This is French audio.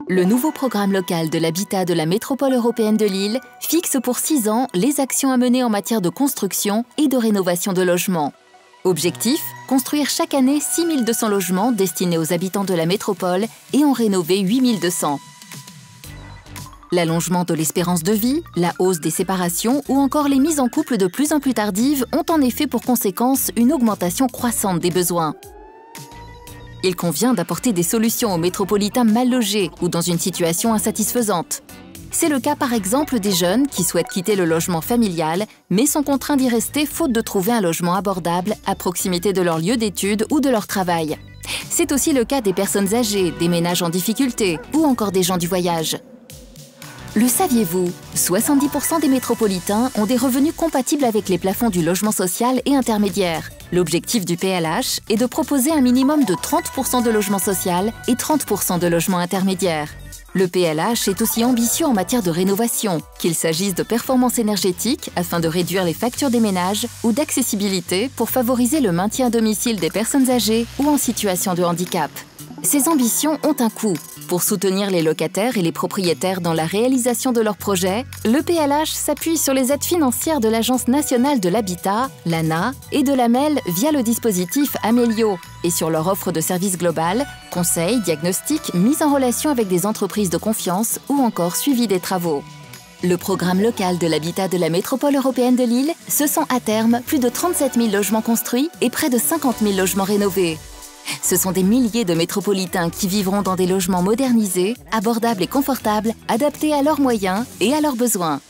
Le nouveau programme local de l'habitat de la métropole européenne de Lille fixe pour 6 ans les actions à mener en matière de construction et de rénovation de logements. Objectif, construire chaque année 6 200 logements destinés aux habitants de la métropole et en rénover 8 200. L'allongement de l'espérance de vie, la hausse des séparations ou encore les mises en couple de plus en plus tardives ont en effet pour conséquence une augmentation croissante des besoins. Il convient d'apporter des solutions aux métropolitains mal logés ou dans une situation insatisfaisante. C'est le cas par exemple des jeunes qui souhaitent quitter le logement familial mais sont contraints d'y rester faute de trouver un logement abordable à proximité de leur lieu d'études ou de leur travail. C'est aussi le cas des personnes âgées, des ménages en difficulté ou encore des gens du voyage. Le saviez-vous? 70% des métropolitains ont des revenus compatibles avec les plafonds du logement social et intermédiaire. L'objectif du PLH est de proposer un minimum de 30% de logement social et 30% de logement intermédiaire. Le PLH est aussi ambitieux en matière de rénovation, qu'il s'agisse de performance énergétique afin de réduire les factures des ménages ou d'accessibilité pour favoriser le maintien à domicile des personnes âgées ou en situation de handicap. Ces ambitions ont un coût. Pour soutenir les locataires et les propriétaires dans la réalisation de leurs projets, le PLH s'appuie sur les aides financières de l'Agence nationale de l'habitat, l'ANA, et de l'AMEL via le dispositif Amélio, et sur leur offre de services global, conseils, diagnostics, mise en relation avec des entreprises de confiance ou encore suivi des travaux. Le programme local de l'habitat de la métropole européenne de Lille, ce sont à terme plus de 37 000 logements construits et près de 50 000 logements rénovés. Ce sont des milliers de métropolitains qui vivront dans des logements modernisés, abordables et confortables, adaptés à leurs moyens et à leurs besoins.